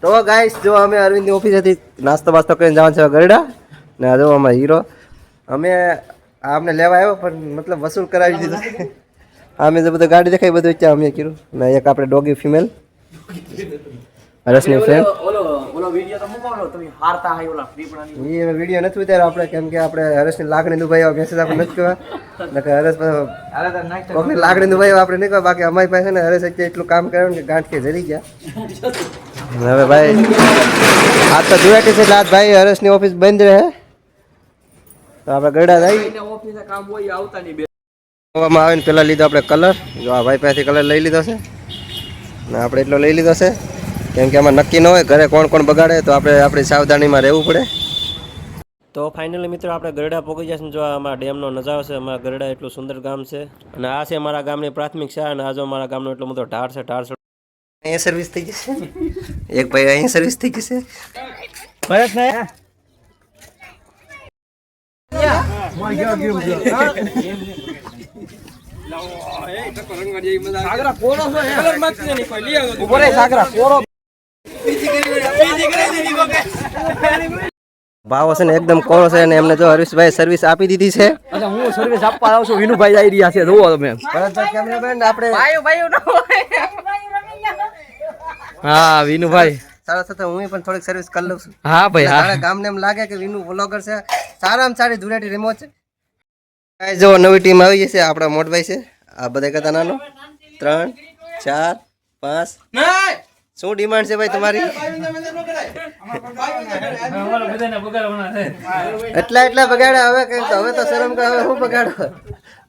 તો ગાઈસ જો અમે અરવિંદની ઓફિસેથી નાસ્તો બાસ્તો કરીને જવાનું છે ગરડા ને જો અમારો હીરો અમે આમને લેવા આવ્યો પણ મતલબ વસૂલ કરાવી દીધું અમે જે બધું ગાડી દેખાય બધું ત્યાં અમે કર્યું ને એક આપણે ડોગી ફિમેલ હર્ષની ફ્રેન્ડ ઓલો વિડિયો તો મૂકો તમે હારતા હાઈ ઓલા ફ્રી પડાની એ વિડિયો નથી ઉતાર્યો આપણે કેમ કે આપણે હર્ષની લાગણી દુભાઈ મેસેજ આપણે નથી કહેવા નકર હર્ષ કોકની લાગણી દુભાઈ આપણે નહીં કહેવા બાકી અમારી પાસે ને હર્ષ એટલું કામ કર્યું કે ગાંઠ કે જરી ગયા હવે ભાઈ આજ તો ડ્યુટી છે એટલે આજ ભાઈ હર્ષની ઓફિસ બંધ રહે તો આપણે ગરડા જઈએ ઓફિસે કામ હોય આવતા નહીં બે આવીને પેલા લીધો આપણે કલર જો આ ભાઈ પાસેથી કલર લઈ લીધો છે ને આપણે એટલો લઈ લીધો છે કેમ કે આમાં નક્કી ન હોય ઘરે કોણ કોણ બગાડે તો આપણે આપણી સાવધાનીમાં રહેવું પડે તો ફાઇનલી મિત્રો આપણે ગરડા પહોંચી જશે જો અમારા ડેમનો નજારો છે અમારા ગરડા એટલું સુંદર ગામ છે અને આ છે અમારા ગામની પ્રાથમિક શાળા અને આજો અમારા ગામનો એટલો બધો ઢાળ છે અહીંયા સર્વિસ થઈ જશે એક ભાઈ અહીંયા સર્વિસ થઈ જશે ભરત ને ભાવ છે ને એકદમ કોરો છે અને એમને જો હરીશભાઈ સર્વિસ આપી દીધી છે હું સર્વિસ આપવા આવું છું વિનુભાઈ આવી રહ્યા છે જોવો તમે ભરતભાઈ કેમેરામેન આપણે હા વિનુભાઈ સારા સાથે હું પણ થોડીક સર્વિસ કરી લઉં છું હા ભાઈ હા ગામને એમ લાગે કે વિનુ વ્લોગર છે સારામાં સારી ધૂળેટી રેમો છે જો નવી ટીમ આવી જશે આપણા મોટભાઈ છે આ બધા કરતા નાનો 3 4 5 શું ડિમાન્ડ છે ભાઈ તમારી એટલા બગાડ્યા હવે કઈ તો હવે તો શરમ કરે હવે હું બગાડો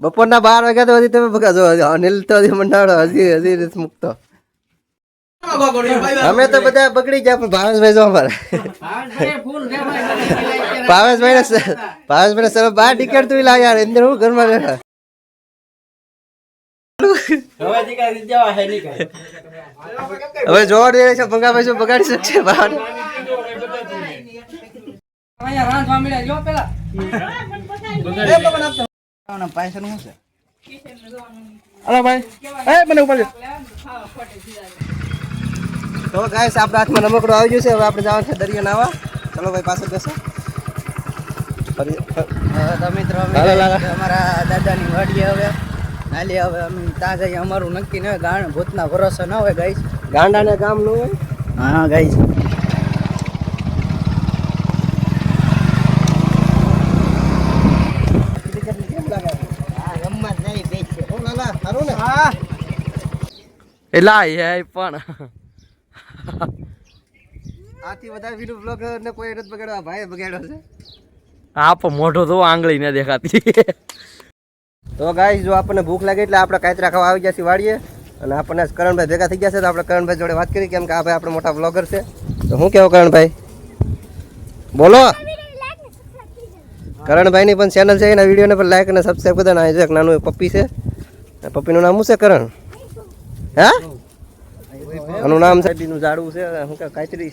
બપોરના 12 વાગ્યા તો હજી તમે બગાડો અનિલ તો હજી મંડાડો હજી મુકતો અમે તો બધા બગડી ગયા પણ ભાવેશભાઈ જો અમારે ભાવેશભાઈ સર બહાર ટિકિટ તું લા યાર અંદર હું ઘરમાં બેઠા હવે જોવા દે છે ભંગાભાઈ શું બગાડી શકશે બહાર તો ગાઈસ આપણે હાથમાં રમકડું આવી ગયું છે હવે આપણે જવાનું છે દરિયા નાવા ચલો ભાઈ પાછળ બેસો મિત્રો અમારા દાદાની વાડીએ હવે નાલી હવે અમે ત્યાં જઈએ અમારું નક્કી ન હોય ગાણ ભૂતના ભરોસો ન હોય ગાઈસ ગાંડાને કામ ન હોય હા ગાઈસ એલા એ પણ આથી વધારે વિડિયો બ્લોગર ને કોઈ નથી બગાડવા ભાઈ બગાડ્યો છે આપ મોઢો તો આંગળી ન દેખાતી તો ગાઈસ જો આપણને ભૂખ લાગે એટલે આપણે કાતરા ખાવા આવી જશે વાડીએ અને આપણને કરણભાઈ ભેગા થઈ ગયા છે તો આપણે કરણભાઈ જોડે વાત કરી કેમ કે આ ભાઈ આપણે મોટા બ્લોગર છે તો હું કેવું કરણભાઈ બોલો કરણભાઈની પણ ચેનલ છે એના વિડીયોને પણ લાઈક અને સબસ્ક્રાઈબ કરી દેજો એક નાનું પપ્પી છે પપ્પીનું નામ શું છે કરણ હા આનું નામ છે નું ઝાડવું છે શું કે કાતરી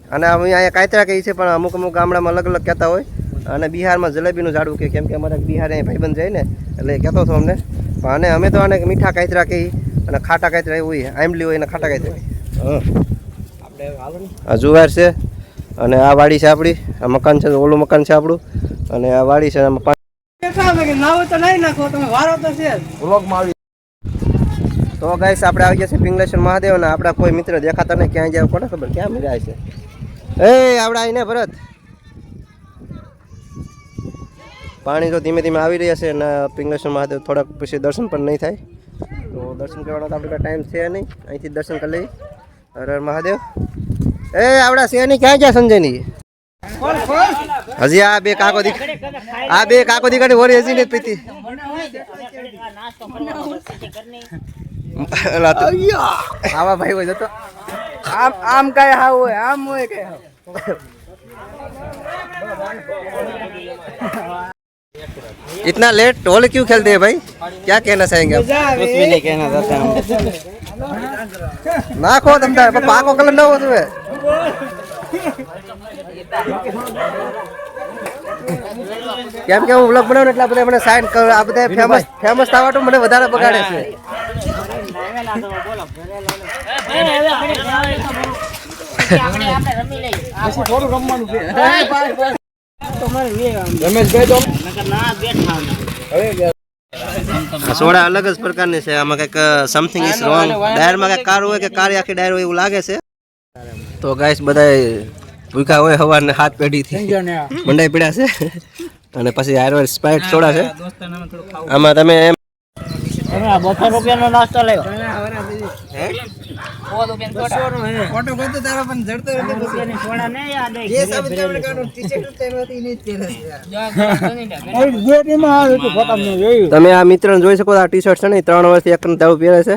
અને અમે અહીંયા કાતરા કહીએ છીએ પણ અમુક ગામડામાં અલગ અલગ કહેતા હોય અને બિહારમાં જલેબીનું ઝાડવું કે કેમ કે અમારા બિહાર અહીંયા ભાઈબંધ જાય ને એટલે કહેતો હતો અમને અને અમે તો આને મીઠા કાતરા કહીએ અને ખાટા કાતરા એવું હોય આંબલી હોય અને ખાટા કાતરા આ જુવાર છે અને આ વાડી છે આપણી આ મકાન છે ઓલું મકાન છે આપણું અને આ વાડી છે તો ગાઈસ આપણે આવી ગયા છે પિંગલેશ્વર મહાદેવ અને આપણા કોઈ મિત્ર દેખાતા નહીં ક્યાં જાય કોને ખબર ક્યાં મળ્યા છે એ આપણે આવીને ભરત પાણી તો ધીમે ધીમે આવી રહ્યા છે અને પિંગલેશ્વર મહાદેવ થોડાક પછી દર્શન પણ નહીં થાય તો દર્શન કરવાનો તો આપણે કાંઈ ટાઈમ છે નહીં અહીંથી દર્શન કરી લઈએ હર હર મહાદેવ એ આપણા શેરની ક્યાં ગયા સંજયની હજી આ બે કાકો દીકરી હોરી હજી નથી પીતી આવા ભાઈ હોય જતો આમ કઈ હા હોય આમ હોય કઈ इतना लेट होली क्यों खेलते हैं भाई क्या कहना चाहेंगे आप कुछ भी नहीं कहना चाहता हूँ ना खो तुम पापा को कलर ना हो तुम्हें કેમ કે હું વ્લોગ બનાવું એટલા બધા મને સાઈન આ બધા ફેમસ થવા તો મને વધારે બગાડે છે થોડું રમવાનું છે આ સોડા અલગ જ પ્રકારની છે. આમાં કંઈક સમથિંગ ઇઝ રોંગ. ડાયરમાં કંઈક કાર હોય કે કારી આખી ડાયર હોય એવું લાગે છે. તો ગાઈસ બધા ભૂખા હોય સવારને હાથ પેઢીથી મંડાઈ પીડ્યા છે અને પછી આયુર્વેદ સ્પ્રાઇટ સોડા છે. આમાં તમે એમ 200 રૂપિયાનો નાસ્તો લેવો ફોટો ગોતો તારો પણ જડતો નથી. સોડા નહીં યાદ જે સાબિત આપણે કાઢો ટી-શર્ટ ઉતારવાથી નહીં તેલ તમે આ મિત્રને જોઈ શકો. આ ટી શર્ટ છે ને 3 વર્ષથી એક દાવ પહેરે છે.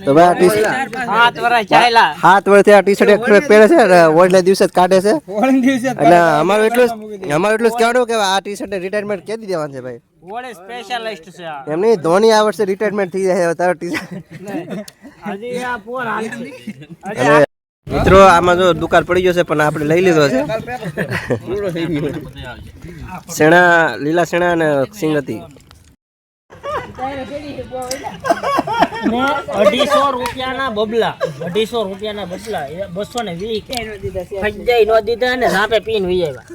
તો ભાઈ આ ટી શર્ટ 7 વર્ષ ચાલ્યા 7 વર્ષથી આ ટી શર્ટ એક પહેરે છે અને ઓળના દિવસે જ કાઢે છે. એટલે અમારું એટલું જ કહેવાનું કે આ ટી શર્ટ રિટાયરમેન્ટ કેદી દેવાનું છે ભાઈ? ઓળે સ્પેશિયાલિસ્ટ છે આ એમ નહીં, ધોની આ વર્ષે રિટાયરમેન્ટ થઈ જાય તારો ટી શર્ટ. હજી આ પોર હાલતી મિત્રો આમાં જો દુકાન પડી ગયો છે પણ આપણે લઈ લીધો છે. શેણા, લીલા શેણા અને સિંગ હતી. 250 રૂપિયાના બબલા 250 રૂપિયાના બબલા 220 ખજાઈ નો દીધા ને ઝાપે પીને વઈ આવ્યા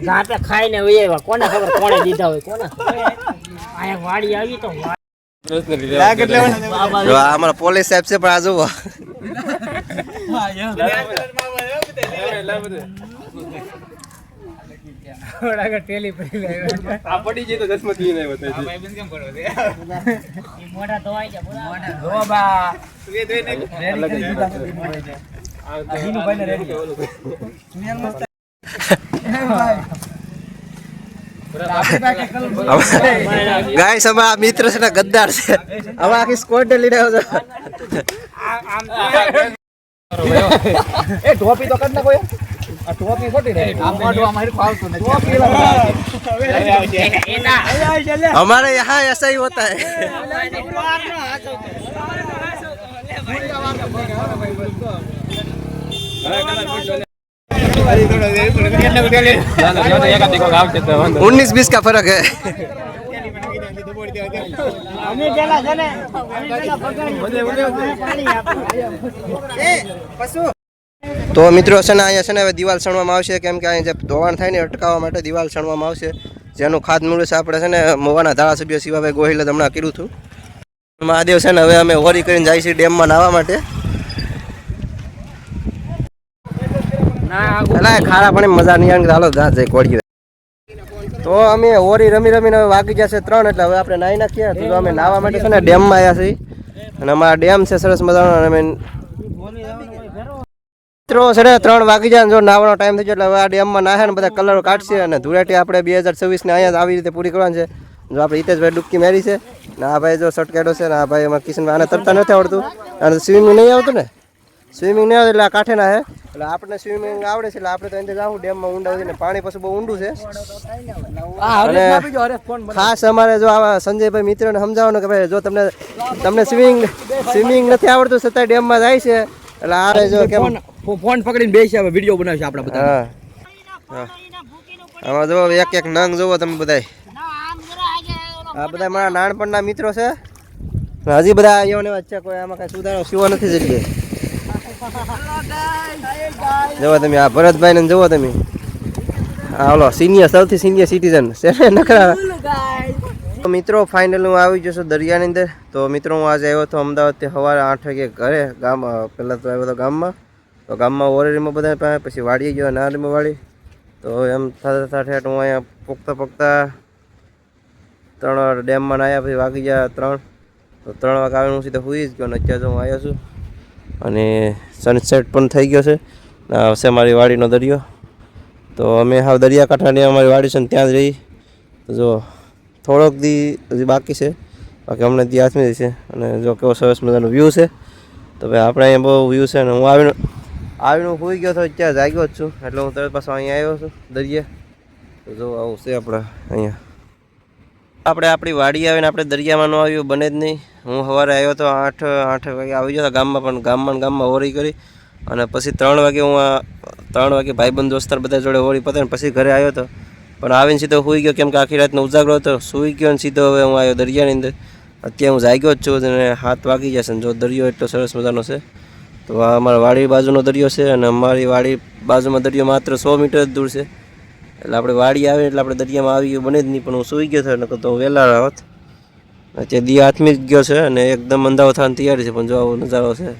ઝાપે ખાઈને વઈ આવ્યા. કોને ખબર કોણે દીધા હોય કોને આ એક વાડી આવી તો જો આ અમારા પોલીસ સાહેબ છે પણ આ જુઓ મોઢા ધોવાઈ ગયા ગાઈસ અમારા મિત્ર છે ને ગદ્દાર છે. હવે આખી સ્કોડ લઈને આવ્યો છે. એ ટોપી તો કર નાખો આ ટોપી ખોટી રહે આમ મોઢું મારી ફાવતું નથી हमारे यहाँ ऐसा ही होता है. उन्नीस 20 का फर्क है. તો મિત્રો છે ને અહીંયા છે ને હવે દિવાલ સણવામાં આવશે. કેમ કે અહીંયા જે ધોવાણ થાય ને અટકાવવા માટે દિવાલ સણવામાં આવશે. જેનું ખાતમૂળ છે આપણે છે ને મોવાના ધારાસભ્ય શિવાભાઈ ગોહિલે હમણાં કીધું હતું. મહાદેવ છે ને હવે અમે હોરી કરીને જાય છીએ ડેમમાં નાહવા માટે. ખારા પાણી મજા નહીં આવે. હાલો ઘાસ જાય કોળીએ. તો અમે હોરી રમી રમીને હવે વાગી જશે 3 એટલે હવે આપણે નાહી નાખીએ. તો અમે નાહવા માટે છે ને ડેમમાં આવ્યા છીએ અને અમારા ડેમ છે સરસ મજાનો. અમે મિત્રો છે ને 3 વાગી જાય જો નાવાનો ટાઈમ થઈ જાય એટલે હવે આ ડેમમાં નાહે ને બધા કલરો કાઢશે અને ધૂળેટી આપણે 2026 ને અહીંયા આવી રીતે પૂરી કરવાની છે. જો આપણે હિતેશભાઈ ડૂબકી મારી છે ને આ ભાઈ જો શર્ટ કાઢ્યો છે ને આ ભાઈ અમારા કિશનભાઈ આને તરતા નથી આવડતું અને સ્વિમિંગ નહીં આવતું ને સ્વિમિંગ નહીં આવતું એટલે આ કાંઠે નાહે. એટલે આપણે સ્વિમિંગ આવડે છે એટલે આપણે તો અંદર જાવું ડેમમાં ઊંડા ઉતરીને. પાણી પછી બહુ ઊંડું છે અને ખાસ અમારે જો આવા સંજયભાઈ મિત્રોને સમજાવવાનું કે ભાઈ જો તમને સ્વિમિંગ નથી આવડતું છતાં ડેમમાં જાય છે એટલે આ જો કેમ ફોન પકડીને બેસી આવે વિડિયો બનાવશે આપણે બધા. હા આમાં જો એક એક નંગ જોવો તમે બધાય. આ બધા મારા નાનપણના મિત્રો છે. હજી બધા આવ્યો ને વચ્ચે કોઈ આમાં કઈ સુધારો શિવો નથી જગ્યાએ. જુઓ તમે આ ભરતભાઈ ને જુઓ તમે. હા ઓલો સૌથી સિનિયર સિટીઝન છે નખરા. મિત્રો ફાઇનલ હું આવી જશું દરિયાની અંદર. તો મિત્રો હું આજે આવ્યો હતો અમદાવાદથી સવારે 8 વાગે ઘરે. પહેલાં તો આવ્યો હતો ગામમાં. તો ગામમાં ઓરેરીમાં બધા પાસે પછી વાડીએ ગયો નારીમાં વાડી. તો એમ થતા ઠેઠ હું અહીંયા પોગતા 3 ડેમમાં નાહ્યા પછી વાગી ગયા 3. તો 3 વાગે આવીને હું સીધો સુઈ જ ગયો ને અત્યારે હું આવ્યો છું અને સનસેટ પણ થઈ ગયો છે. આ હશે મારી વાડીનો દરિયો. તો અમે હાવ દરિયાકાંઠાની અમારી વાડી છે ને ત્યાં જ રહી. તો જો થોડોક દી હજી બાકી છે બાકી હમણાં દી હાથમી જશે. અને જો કેવો સરસ મજાનો વ્યૂ છે. તો ભાઈ આપણે અહીંયા બહુ વ્યૂ છે ને હું આવીને સુઈ ગયો હતો અત્યારે જાગ્યો જ છું એટલે હું તરત પાછો અહીંયા આવ્યો છું દરિયે. તો જો આવું છે આપણે અહીંયા. આપણે આપણી વાડી આવીને આપણે દરિયામાં ન આવ્યું બને જ નહીં. હું સવારે આવ્યો હતો 8 વાગે આવી ગયો હતો ગામમાં પણ ગામમાં હોરી કરી અને પછી 3 વાગે હું 3 વાગે ભાઈબંધ દોસ્તાર બધા જોડે હોરી પતે ને પછી ઘરે આવ્યો હતો. પણ આવીને સીધો સૂઈ ગયો કેમ કે આખી રાતનો ઉજાગરો હતો. સૂઈ ગયો ને સીધો હવે હું આવ્યો દરિયાની અંદર. અત્યારે હું જાગ્યો જ છું અને 7 વાગી જશે ને જો દરિયો એટલો સરસ મજાનો છે. તો તો આ અમારા વાડી બાજુનો દરિયો છે અને અમારી વાડી બાજુમાં દરિયો માત્ર 100 મીટર જ દૂર છે. એટલે આપણે વાડી આવે એટલે આપણે દરિયામાં આવી ગયું બને જ નહીં, પણ હું સૂઈ ગયો હતો નકર તો હું વહેલા આવત. અત્યારે દી આથમી જ ગયો છે અને એકદમ અંધારો થવાની તૈયારી છે, પણ જો આવો નજારો છે.